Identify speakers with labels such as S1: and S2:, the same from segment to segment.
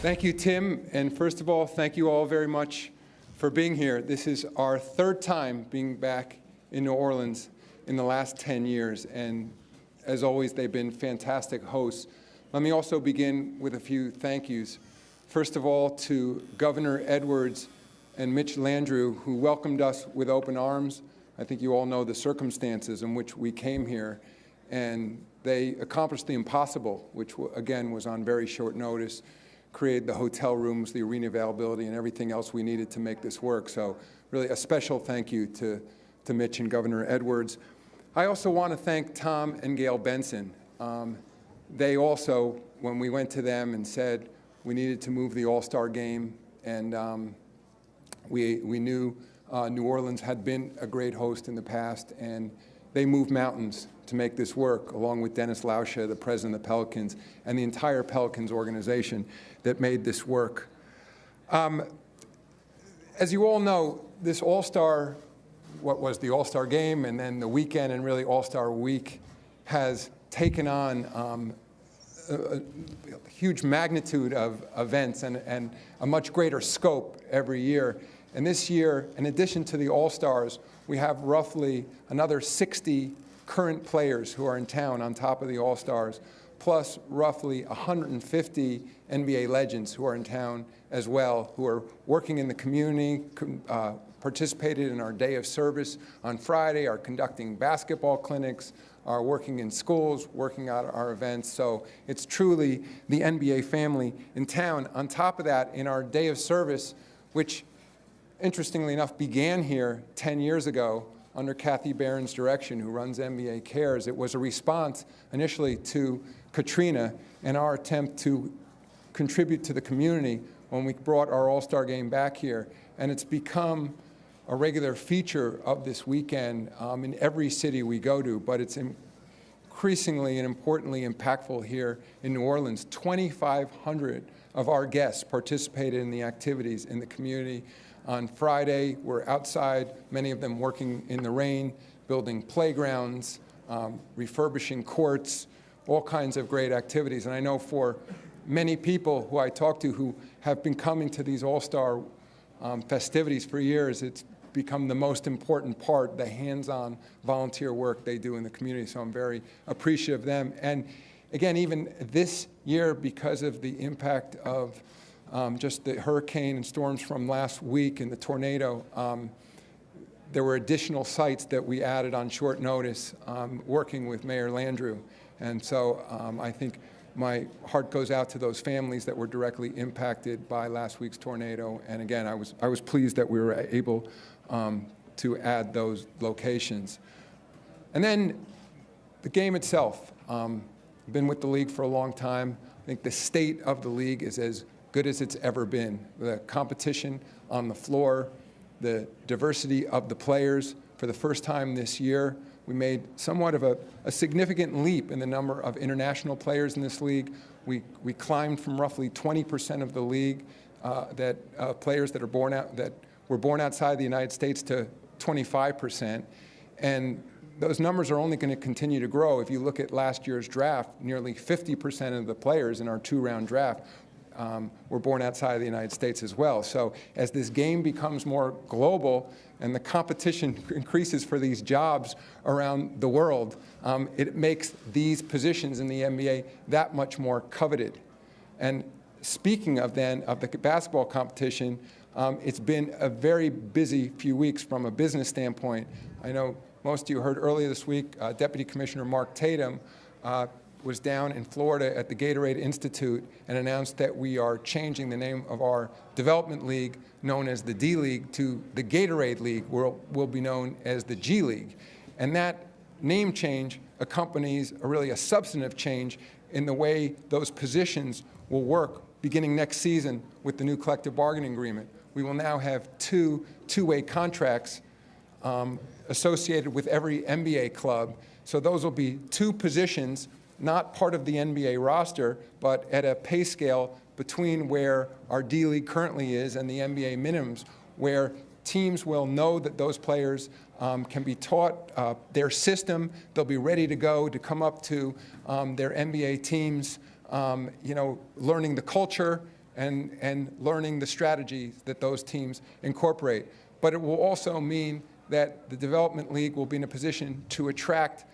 S1: Thank you, Tim. And first of all, thank you all very much for being here. This is our third time being back in New Orleans in the last 10 years. And as always, they've been fantastic hosts. Let me also begin with a few thank yous. First of all, to Governor Edwards and Mitch Landrieu, who welcomed us with open arms. I think you all know the circumstances in which we came here. And they accomplished the impossible, which, again, was on very short notice, created the hotel rooms, the arena availability, and everything else we needed to make this work. So really a special thank you to Mitch and Governor Edwards. I also want to thank Tom and Gail Benson. They also, when we went to them and said we needed to move the All-Star game, and we knew New Orleans had been a great host in the past, and they moved mountains to make this work, along with Dennis Lauscha, the president of the Pelicans, and the entire Pelicans organization that made this work. As you all know, this All-Star, what was the All-Star game, and then the weekend, and really All-Star week, has taken on a huge magnitude of events and a much greater scope every year. And this year, in addition to the All-Stars, we have roughly another 60 current players who are in town on top of the All-Stars, plus roughly 150 NBA legends who are in town as well, who are working in the community, participated in our day of service on Friday, are conducting basketball clinics, are working in schools, working at our events. So it's truly the NBA family in town. On top of that, in our day of service, which interestingly enough began here 10 years ago under Kathy Barron's direction, who runs NBA Cares, it was a response initially to Katrina and our attempt to contribute to the community when we brought our All-Star game back here. And it's become a regular feature of this weekend in every city we go to, but it's increasingly and importantly impactful here in New Orleans. 2,500 of our guests participated in the activities in the community. On Friday, we're outside, many of them working in the rain, building playgrounds, refurbishing courts, all kinds of great activities. And I know for many people who I talk to who have been coming to these All-Star festivities for years, it's become the most important part, the hands-on volunteer work they do in the community. So I'm very appreciative of them. And again, even this year, because of the impact of just the hurricane and storms from last week and the tornado, there were additional sites that we added on short notice, working with Mayor Landrieu. And so I think my heart goes out to those families that were directly impacted by last week's tornado. And again, I was pleased that we were able to add those locations. And then the game itself. I've been with the league for a long time. I think the state of the league is as good as it's ever been. The competition on the floor, the diversity of the players. For the first time this year, we made somewhat of a significant leap in the number of international players in this league. We climbed from roughly 20% of the league players that were born outside the United States to 25%. And those numbers are only going to continue to grow. If you look at last year's draft, nearly 50% of the players in our two-round draft were born outside of the United States as well. So as this game becomes more global and the competition increases for these jobs around the world, it makes these positions in the NBA that much more coveted. And speaking of then of the basketball competition, it's been a very busy few weeks from a business standpoint. I know most of you heard earlier this week, Deputy Commissioner Mark Tatum was down in Florida at the Gatorade Institute and announced that we are changing the name of our development league, known as the D-League, to the Gatorade League, where will be known as the G-League. And that name change accompanies really a substantive change in the way those positions will work beginning next season with the new collective bargaining agreement. We will now have two-way contracts associated with every NBA club. So those will be two positions, not part of the NBA roster, but at a pay scale between where our D-League currently is and the NBA minimums, where teams will know that those players can be taught their system. They'll be ready to go to come up to their NBA teams, learning the culture and learning the strategies that those teams incorporate. But it will also mean that the Development League will be in a position to attract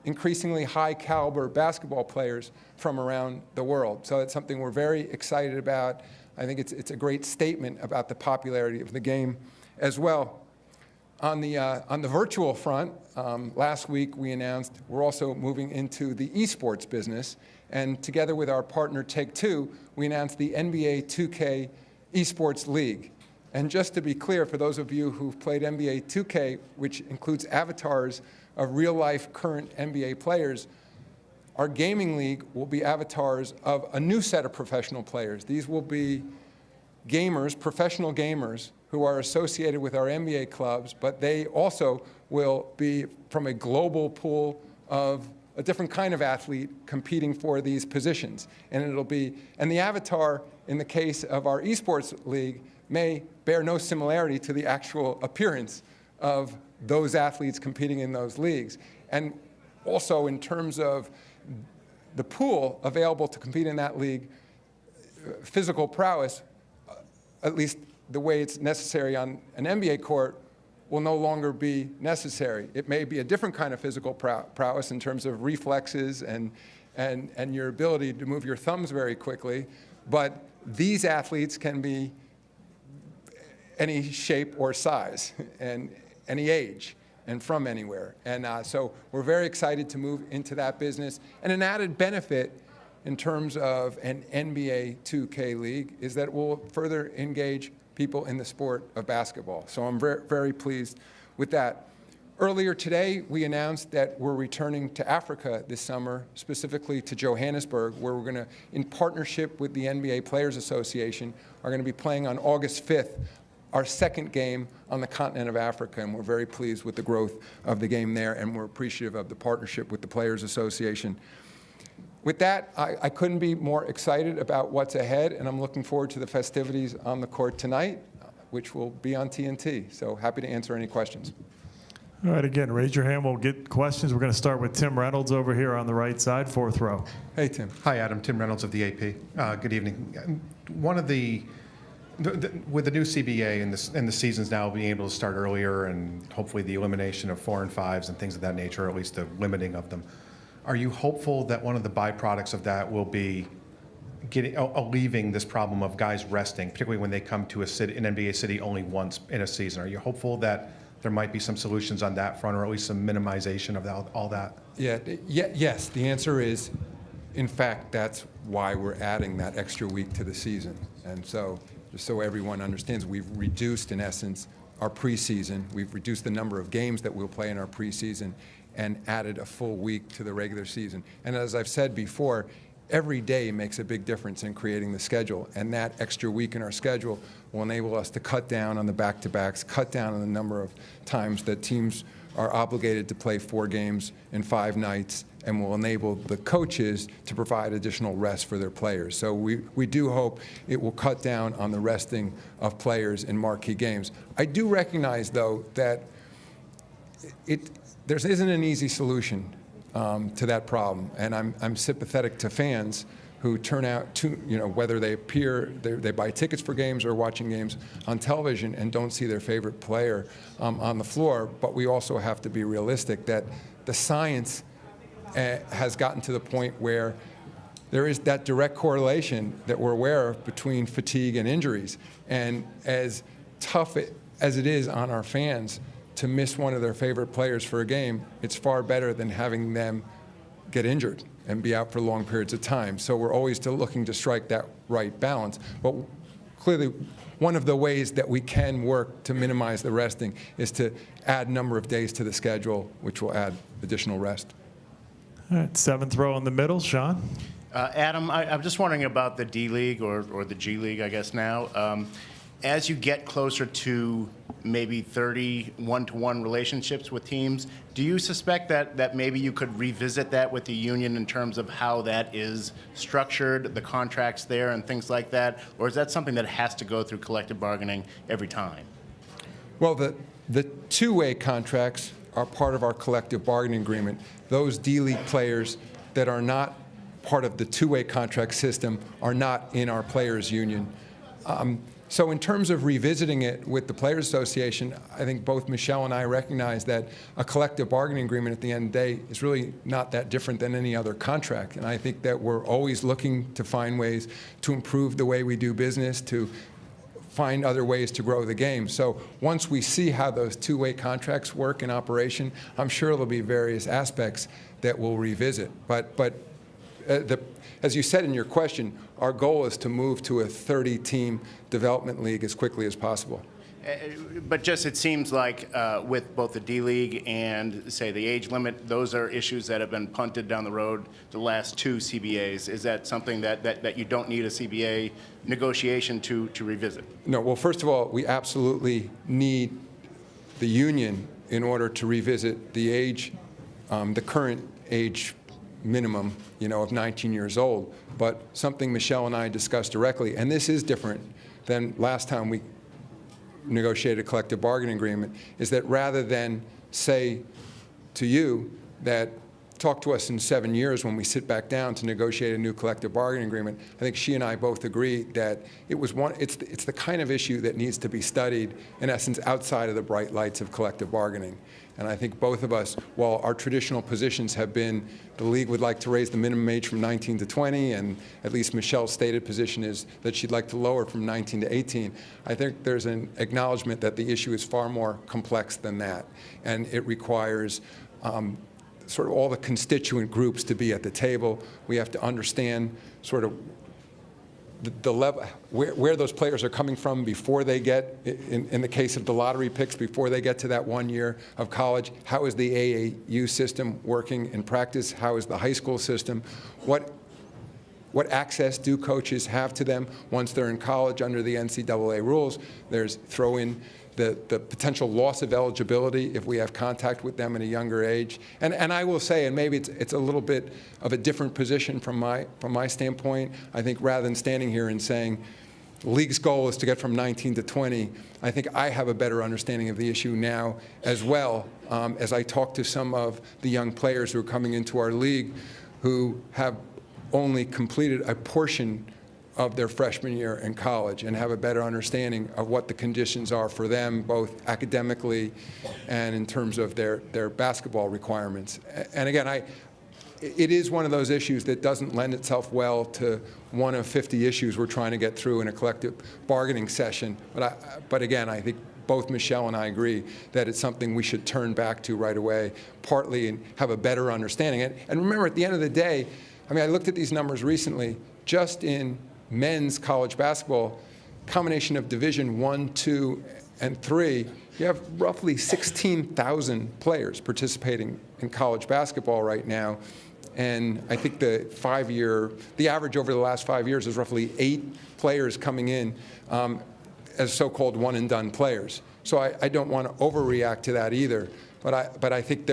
S1: increasingly high caliber basketball players from around the world. So it's something we're very excited about. I think it's a great statement about the popularity of the game as well. On the virtual front, last week we announced we're also moving into the esports business, and together with our partner Take-Two, we announced the NBA 2K Esports League. And just to be clear, for those of you who've played NBA 2K, which includes avatars of real-life current NBA players, our gaming league will be avatars of a new set of professional players. These will be gamers, professional gamers, who are associated with our NBA clubs, but they also will be from a global pool of a different kind of athlete competing for these positions. And the avatar, in the case of our esports league, may bear no similarity to the actual appearance of those athletes competing in those leagues. And also, in terms of the pool available to compete in that league, physical prowess, at least the way it's necessary on an NBA court, will no longer be necessary. It may be a different kind of physical prowess in terms of reflexes and your ability to move your thumbs very quickly, but these athletes can be any shape or size and any age and from anywhere. And so we're very excited to move into that business. And an added benefit in terms of an NBA 2K league is that it will further engage people in the sport of basketball. So I'm very, very pleased with that. Earlier today, we announced that we're returning to Africa this summer, specifically to Johannesburg, where we're going to, in partnership with the NBA Players Association, are going to be playing on August 5th, our second game on the continent of Africa, and we're very pleased with the growth of the game there, and we're appreciative of the partnership with the Players Association. With that, I couldn't be more excited about what's ahead, and I'm looking forward to the festivities on the court tonight, which will be on TNT. So happy to answer any questions.
S2: All right, again, raise your hand. We'll get questions. We're going to start with Tim Reynolds over here on the right side, fourth row.
S1: Hey, Tim.
S3: Hi, Adam. Tim Reynolds of the AP. Good evening. One of with the new CBA and the seasons now being able to start earlier, and hopefully the elimination of 4 and 5s and things of that nature, or at least the limiting of them, are you hopeful that one of the byproducts of that will be alleviating this problem of guys resting, particularly when they come to an NBA city only once in a season? Are you hopeful that there might be some solutions on that front, or at least some minimization of all that?
S1: Yes, the answer is, in fact, that's why we're adding that extra week to the season. And so, just so everyone understands, we've reduced, in essence, our preseason. We've reduced the number of games that we'll play in our preseason and added a full week to the regular season. And as I've said before, every day makes a big difference in creating the schedule, and that extra week in our schedule will enable us to cut down on the back-to-backs, cut down on the number of times that teams are obligated to play 4 games in 5 nights, and will enable the coaches to provide additional rest for their players. So we do hope it will cut down on the resting of players in marquee games. I do recognize, though, that there isn't an easy solution to that problem, and I'm sympathetic to fans who turn out to, whether they they buy tickets for games or watching games on television and don't see their favorite player on the floor. But we also have to be realistic that the science has gotten to the point where there is that direct correlation that we're aware of between fatigue and injuries. And as tough as it is on our fans to miss one of their favorite players for a game, it's far better than having them get injured and be out for long periods of time. So we're always still looking to strike that right balance. But clearly, one of the ways that we can work to minimize the resting is to add number of days to the schedule, which will add additional rest.
S2: All right, seventh row in the middle, Sean.
S4: Adam, I'm just wondering about the D-League or the G-League, I guess now. As you get closer to maybe 30 one-to-one relationships with teams, do you suspect that maybe you could revisit that with the union in terms of how that is structured, the contracts there and things like that? Or is that something that has to go through collective bargaining every time?
S1: Well, the two-way contracts are part of our collective bargaining agreement. Those D-League players that are not part of the two-way contract system are not in our players' union. So in terms of revisiting it with the Players Association, I think both Michelle and I recognize that a collective bargaining agreement at the end of the day is really not that different than any other contract. And I think that we're always looking to find ways to improve the way we do business, to find other ways to grow the game. So once we see how those two-way contracts work in operation, I'm sure there'll be various aspects that we'll revisit. But as you said in your question, our goal is to move to a 30-team development league as quickly as possible.
S4: But just it seems like with both the D-League and, say, the age limit, those are issues that have been punted down the road the last two CBAs. Is that something that you don't need a CBA negotiation to revisit?
S1: No, well, first of all, we absolutely need the union in order to revisit the age, the current age minimum, of 19 years old. But something Michelle and I discussed directly, and this is different than last time we negotiated a collective bargaining agreement, is that rather than say to you that talk to us in 7 years when we sit back down to negotiate a new collective bargaining agreement, I think she and I both agree that it's the kind of issue that needs to be studied, in essence, outside of the bright lights of collective bargaining. And I think both of us, while our traditional positions have been the league would like to raise the minimum age from 19 to 20, and at least Michelle's stated position is that she'd like to lower it from 19 to 18, I think there's an acknowledgement that the issue is far more complex than that. And it requires sort of all the constituent groups to be at the table. We have to understand sort of the level, where those players are coming from before they get, in the case of the lottery picks, before they get to that 1 year of college. How is the AAU system working in practice? How is the high school system? What access do coaches have to them once they're in college under the NCAA rules? There's throw in the potential loss of eligibility if we have contact with them at a younger age. And I will say, and maybe it's a little bit of a different position from my standpoint, I think rather than standing here and saying the league's goal is to get from 19 to 20, I think I have a better understanding of the issue now as well, as I talk to some of the young players who are coming into our league who have only completed a portion of their freshman year in college and have a better understanding of what the conditions are for them, both academically and in terms of their basketball requirements. And again, it is one of those issues that doesn't lend itself well to one of 50 issues we're trying to get through in a collective bargaining session. But again, I think both Michelle and I agree that it's something we should turn back to right away, partly and have a better understanding. And remember, at the end of the day, I mean, I looked at these numbers recently, just in men's college basketball, combination of Division I, II, and III, you have roughly 16,000 players participating in college basketball right now. And I think the average over the last 5 years is roughly 8 players coming in as so-called one-and-done players. So I don't want to overreact to that either. But I think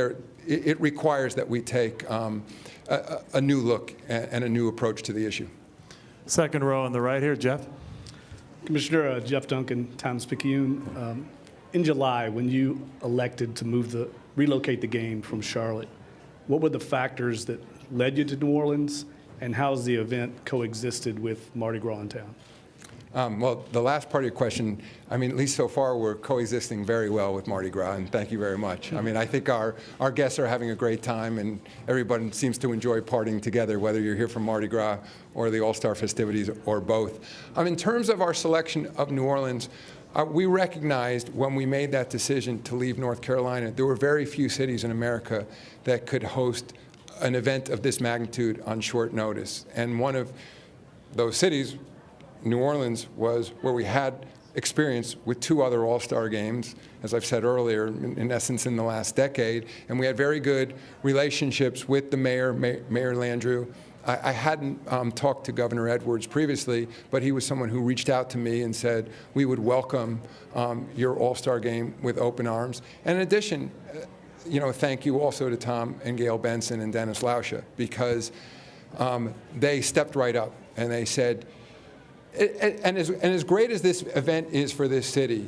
S1: it requires that we take a new look and a new approach to the issue.
S2: Second row on the right here, Jeff.
S5: Commissioner Jeff Duncan, Times-Picayune. In July, when you elected to relocate the game from Charlotte, what were the factors that led you to New Orleans, and how has the event coexisted with Mardi Gras in town?
S1: Well, the last part of your question, I mean, at least so far, we're coexisting very well with Mardi Gras, and thank you very much. I mean, I think our guests are having a great time, and everybody seems to enjoy partying together, whether you're here for Mardi Gras or the All-Star festivities or both. In terms of our selection of New Orleans, we recognized when we made that decision to leave North Carolina, there were very few cities in America that could host an event of this magnitude on short notice. And one of those cities, New Orleans, was where we had experience with 2 other All-Star games, as I've said earlier, in essence in the last decade. And we had very good relationships with the mayor, Mayor Landrieu. I hadn't talked to Governor Edwards previously, but he was someone who reached out to me and said, we would welcome your All-Star game with open arms. And in addition, thank you also to Tom and Gail Benson and Dennis Lauscha, because they stepped right up and they said, and as great as this event is for this city,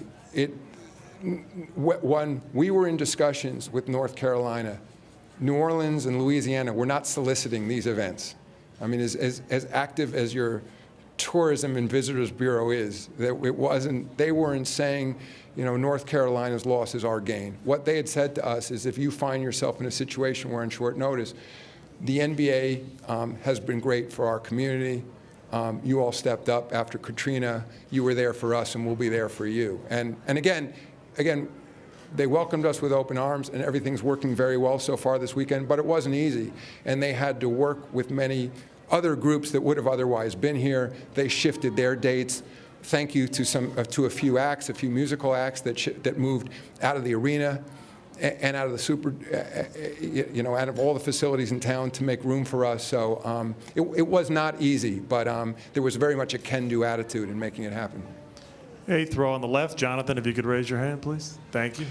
S1: when we were in discussions with North Carolina, New Orleans and Louisiana were not soliciting these events. I mean, as active as your Tourism and Visitors Bureau is, that they weren't saying, North Carolina's loss is our gain. What they had said to us is, if you find yourself in a situation where on short notice, the NBA has been great for our community. You all stepped up after Katrina. You were there for us, and we'll be there for you. And again, they welcomed us with open arms, and everything's working very well so far this weekend, but it wasn't easy. And they had to work with many other groups that would have otherwise been here. They shifted their dates. Thank you to a few acts, a few musical acts that moved out of the arena and out of the out of all the facilities in town to make room for us. So it was not easy, but there was very much a can-do attitude in making it happen.
S2: Eighth row on the left. Jonathan, if you could raise your hand, please. Thank you.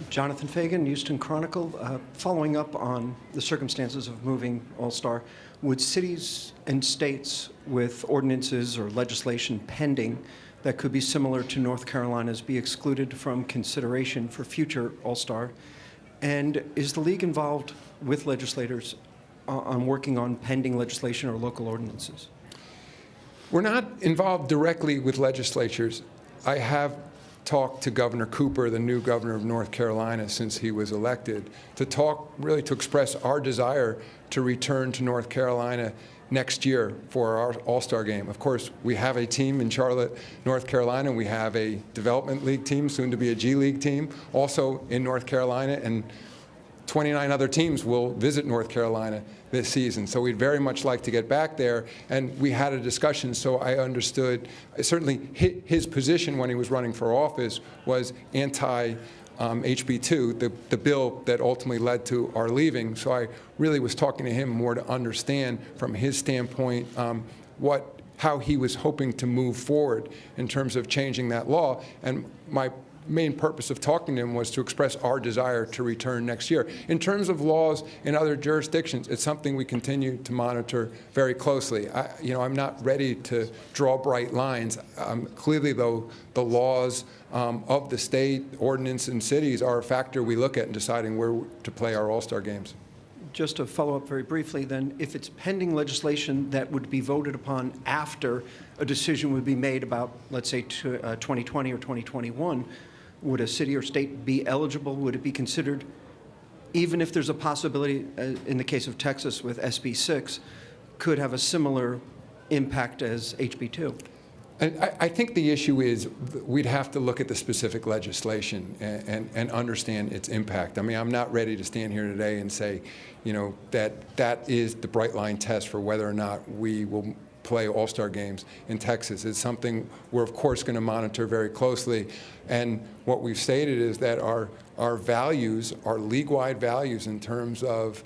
S6: Jonathan Fagan, Houston Chronicle. Following up on the circumstances of moving All-Star, would cities and states with ordinances or legislation pending that could be similar to North Carolina's be excluded from consideration for future All-Star? And is the league involved with legislators on working on pending legislation or local ordinances?
S1: We're not involved directly with legislatures. I have talked to Governor Cooper, the new governor of North Carolina, since he was elected, to express our desire to return to North Carolina next year for our All-Star game. Of course, we have a team in Charlotte, North Carolina. We have a development league team, soon to be a G League team, also in North Carolina, and 29 other teams will visit North Carolina this season. So we'd very much like to get back there. And we had a discussion, so I understood. Certainly his position when he was running for office was anti-HB2, the bill that ultimately led to our leaving. So I really was talking to him more to understand from his standpoint how he was hoping to move forward in terms of changing that law. And my main purpose of talking to him was to express our desire to return next year. In terms of laws in other jurisdictions, it's something we continue to monitor very closely. I'm not ready to draw bright lines. Clearly, though, the laws of the state, ordinance, and cities are a factor we look at in deciding where to play our All-Star games.
S6: Just to follow up very briefly, then, if it's pending legislation that would be voted upon after a decision would be made about, let's say, 2020 or 2021, would a city or state be eligible? Would it be considered, even if there's a possibility, in the case of Texas with SB 6, could have a similar impact as HB2?
S1: I think the issue is we'd have to look at the specific legislation and understand its impact. I mean, I'm not ready to stand here today and say, that is the bright line test for whether or not we will play All-Star games in Texas. It's something we're, of course, going to monitor very closely. And what we've stated is that our values, our league-wide values in terms of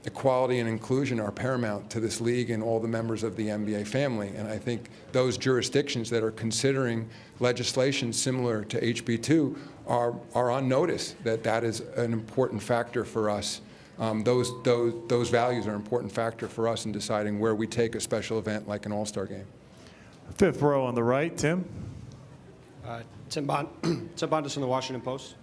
S1: equality and inclusion are paramount to this league and all the members of the NBA family. And I think those jurisdictions that are considering legislation similar to HB2 are on notice that is an important factor for us. Those values are an important factor for us in deciding where we take a special event like an All-Star game.
S2: Fifth row on the right, Tim.
S7: Tim Bondas from the Washington Post.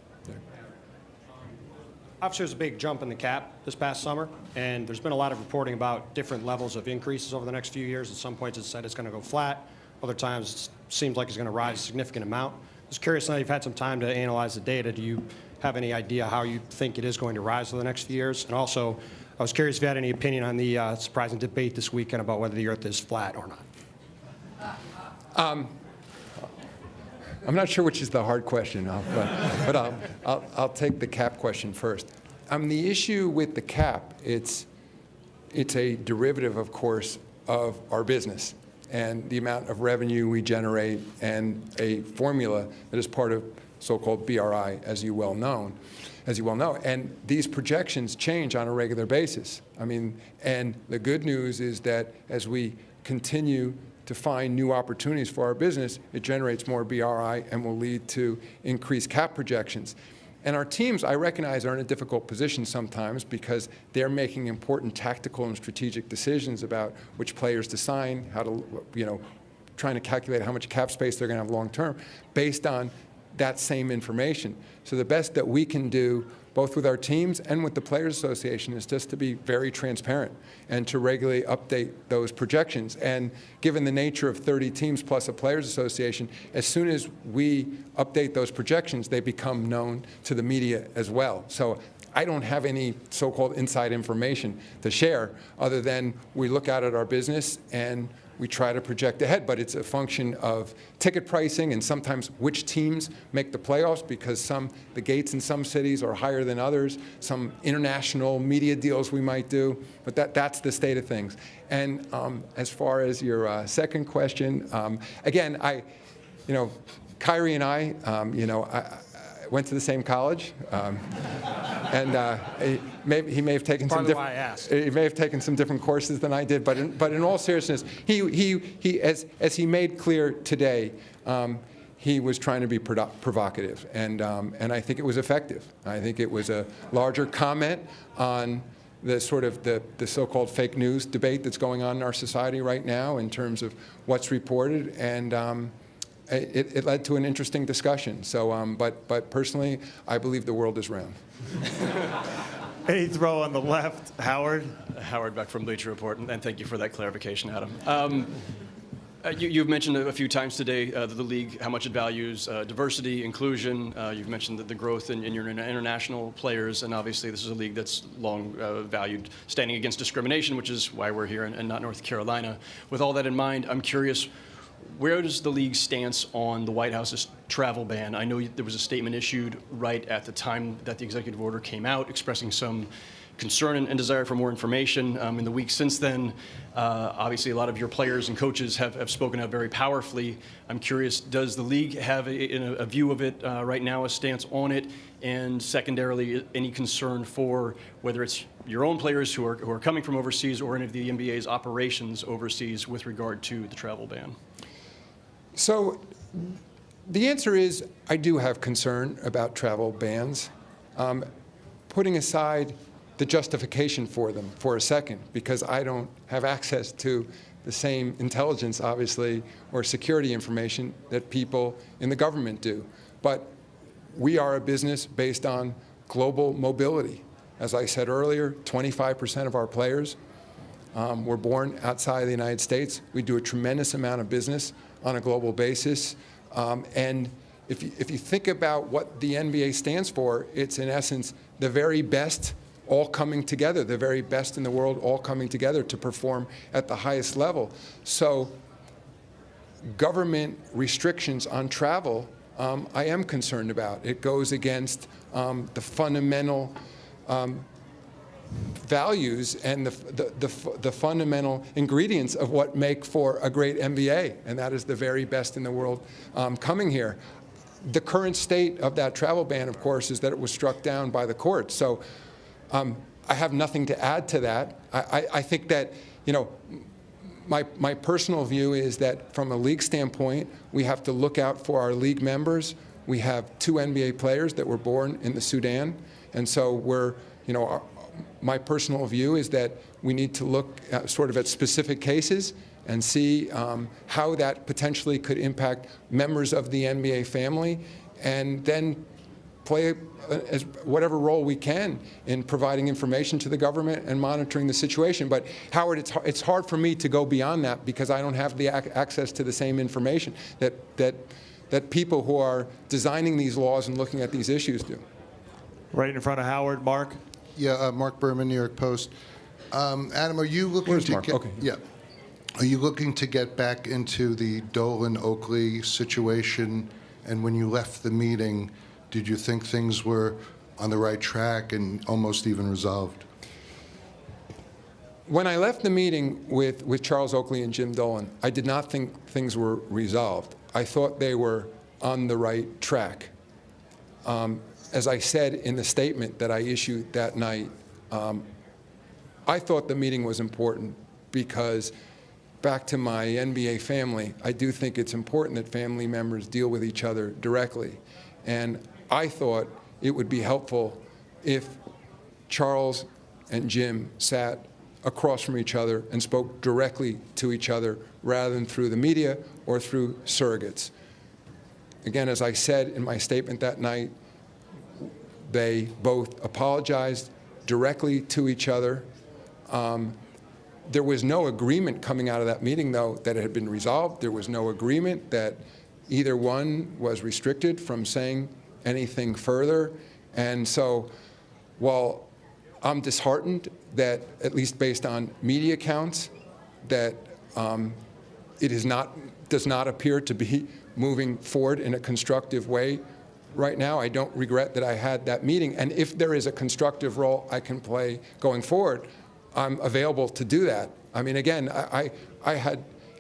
S7: Obviously, there's a big jump in the cap this past summer, and there's been a lot of reporting about different levels of increases over the next few years. At some points, it's said it's going to go flat. Other times, it seems like it's going to rise a significant amount. Just curious, now you've had some time to analyze the data. Do you have any idea how you think it is going to rise over the next few years? And also, I was curious if you had any opinion on the surprising debate this weekend about whether the Earth is flat or not.
S1: I'm not sure which is the hard question, but I'll take the cap question first. The issue with the cap, it's a derivative, of course, of our business and the amount of revenue we generate and a formula that is part of so-called BRI, as you well know. And these projections change on a regular basis. And the good news is that as we continue to find new opportunities for our business, it generates more BRI and will lead to increased cap projections. And our teams, I recognize, are in a difficult position sometimes because they're making important tactical and strategic decisions about which players to sign, how to, trying to calculate how much cap space they're going to have long term based on that same information. So the best that we can do, both with our teams and with the Players Association, is just to be very transparent and to regularly update those projections. And given the nature of 30 teams plus a Players Association, as soon as we update those projections, they become known to the media as well. So I don't have any so-called inside information to share other than we look out at our business and we try to project ahead, but it's a function of ticket pricing and sometimes which teams make the playoffs, because the gates in some cities are higher than others, some international media deals we might do, but that's the state of things. And as far as your second question, again, Kyrie and I went to the same college, and he may have taken
S7: Partly why I asked.
S1: He may have taken some different courses than I did, but in all seriousness, as he made clear today, he was trying to be provocative, and I think it was effective. I think it was a larger comment on the sort of the so-called fake news debate that's going on in our society right now in terms of what's reported, and it led to an interesting discussion. So, but personally, I believe the world is round.
S2: Eighth row on the left, Howard.
S8: Howard Beck from Bleacher Report, and thank you for that clarification, Adam. You've mentioned a few times today the league, how much it values diversity, inclusion. You've mentioned the growth in your international players, and obviously this is a league that's long valued standing against discrimination, which is why we're here and not North Carolina. With all that in mind, I'm curious, where does the league stance on the White House's travel ban? I know there was a statement issued right at the time that the executive order came out, expressing some concern and desire for more information. In the weeks since then, obviously a lot of your players and coaches have spoken out very powerfully. I'm curious, does the league have a view of it right now, a stance on it? And secondarily, any concern for whether it's your own players who are coming from overseas or any of the NBA's operations overseas with regard to the travel ban?
S1: So the answer is I do have concern about travel bans. Putting aside the justification for them for a second, because I don't have access to the same intelligence, obviously, or security information that people in the government do. But we are a business based on global mobility. As I said earlier, 25% of our players were born outside of the United States. We do a tremendous amount of business on a global basis. And if you think about what the NBA stands for, it's in essence the very best all coming together, the very best in the world all coming together to perform at the highest level. So government restrictions on travel, I am concerned about. It goes against the fundamental values and the fundamental ingredients of what make for a great NBA, and that is the very best in the world coming here. The current state of that travel ban, of course, is that it was struck down by the courts. So I have nothing to add to that. I think that, my personal view is that from a league standpoint, we have to look out for our league members. We have 2 NBA players that were born in the Sudan, and so my personal view is that we need to look sort of at specific cases and see how that potentially could impact members of the NBA family, and then play as whatever role we can in providing information to the government and monitoring the situation. But Howard, it's hard for me to go beyond that because I don't have the access to the same information that people who are designing these laws and looking at these issues do.
S2: Right in front of Howard, Mark.
S9: Yeah, Mark Berman, New York Post. Adam, are you looking
S1: Where's
S9: to
S1: Mark?
S9: get?
S1: Okay.
S9: Yeah. Are you looking to get back into the Dolan Oakley situation? And when you left the meeting, did you think things were on the right track and almost even resolved?
S1: When I left the meeting with Charles Oakley and Jim Dolan, I did not think things were resolved. I thought they were on the right track. As I said in the statement that I issued that night, I thought the meeting was important because, back to my NBA family, I do think it's important that family members deal with each other directly. And I thought it would be helpful if Charles and Jim sat across from each other and spoke directly to each other rather than through the media or through surrogates. Again, as I said in my statement that night, they both apologized directly to each other. There was no agreement coming out of that meeting, though, that it had been resolved. There was no agreement that either one was restricted from saying anything further. And so while I'm disheartened that, at least based on media accounts, that it does not appear to be moving forward in a constructive way right now, I don't regret that I had that meeting. And if there is a constructive role I can play going forward, I'm available to do that. I mean, again, I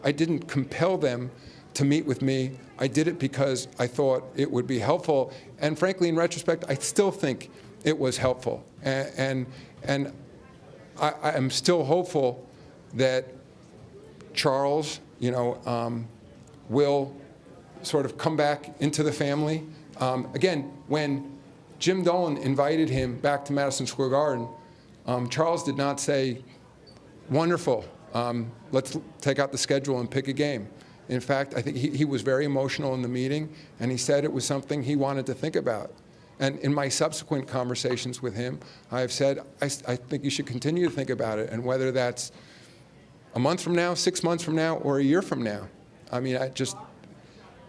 S1: didn't compel them to meet with me. I did it because I thought it would be helpful. And frankly, in retrospect, I still think it was helpful. And I am still hopeful that Charles, will sort of come back into the family. Again, when Jim Dolan invited him back to Madison Square Garden, Charles did not say, wonderful, let's take out the schedule and pick a game. In fact, I think he was very emotional in the meeting, and he said it was something he wanted to think about. And in my subsequent conversations with him, I have said, I think you should continue to think about it, and whether that's a month from now, 6 months from now, or a year from now. I mean, as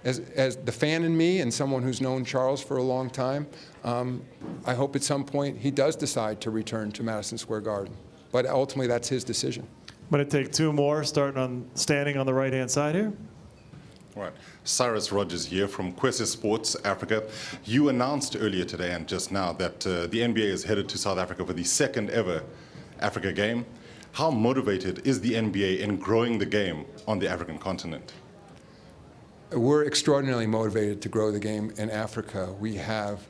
S1: the fan in me and someone who's known Charles for a long time, I hope at some point he does decide to return to Madison Square Garden. But ultimately, that's his decision.
S2: I'm going to take two more, standing on the right-hand side here.
S10: All right. Cyrus Rogers here from Kwese Sports Africa. You announced earlier today and just now that the NBA is headed to South Africa for the second ever Africa game. How motivated is the NBA in growing the game on the African continent?
S1: We're extraordinarily motivated to grow the game in Africa. We have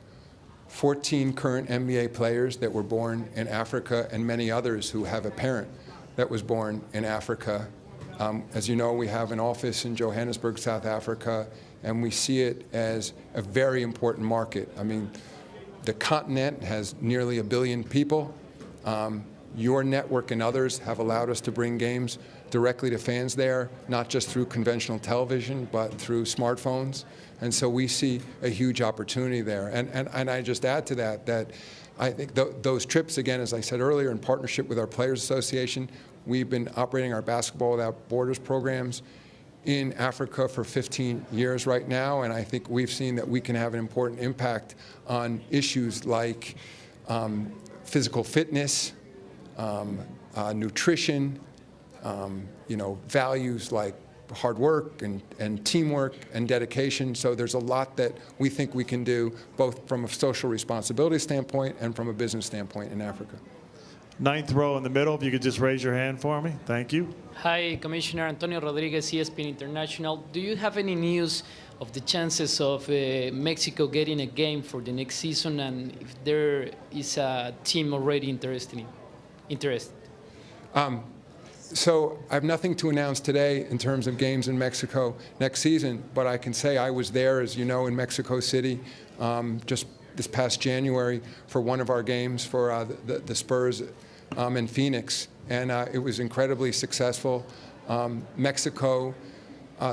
S1: 14 current NBA players that were born in Africa and many others who have a parent that was born in Africa. As you know, we have an office in Johannesburg, South Africa, and we see it as a very important market. I mean, the continent has nearly 1 billion people. Your network and others have allowed us to bring games directly to fans there, not just through conventional television, but through smartphones. And so we see a huge opportunity there. And I just add to that I think those trips, again, as I said earlier, in partnership with our Players Association, we've been operating our Basketball Without Borders programs in Africa for 15 years right now, and I think we've seen that we can have an important impact on issues like physical fitness, nutrition, values like hard work and teamwork and dedication. So there's a lot that we think we can do, both from a social responsibility standpoint and from a business standpoint in Africa.
S2: Ninth row in the middle, if you could just raise your hand for me. Thank you.
S11: Hi, Commissioner Antonio Rodriguez, ESPN International. Do you have any news of the chances of Mexico getting a game for the next season, and if there is a team already interested?
S1: So I have nothing to announce today in terms of games in Mexico next season, but I can say I was there, as you know, in Mexico City just this past January for one of our games for the Spurs in Phoenix, and it was incredibly successful. Mexico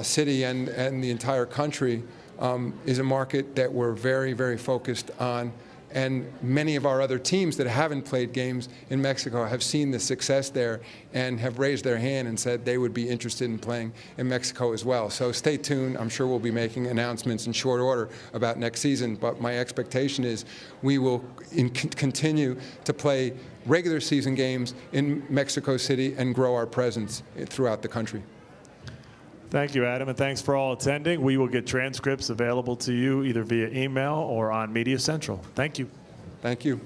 S1: City and the entire country is a market that we're very, very focused on. And many of our other teams that haven't played games in Mexico have seen the success there and have raised their hand and said they would be interested in playing in Mexico as well. So stay tuned. I'm sure we'll be making announcements in short order about next season. But my expectation is we will continue to play regular season games in Mexico City and grow our presence throughout the country.
S2: Thank you, Adam, and thanks for all attending. We will get transcripts available to you either via email or on Media Central. Thank you.
S1: Thank you.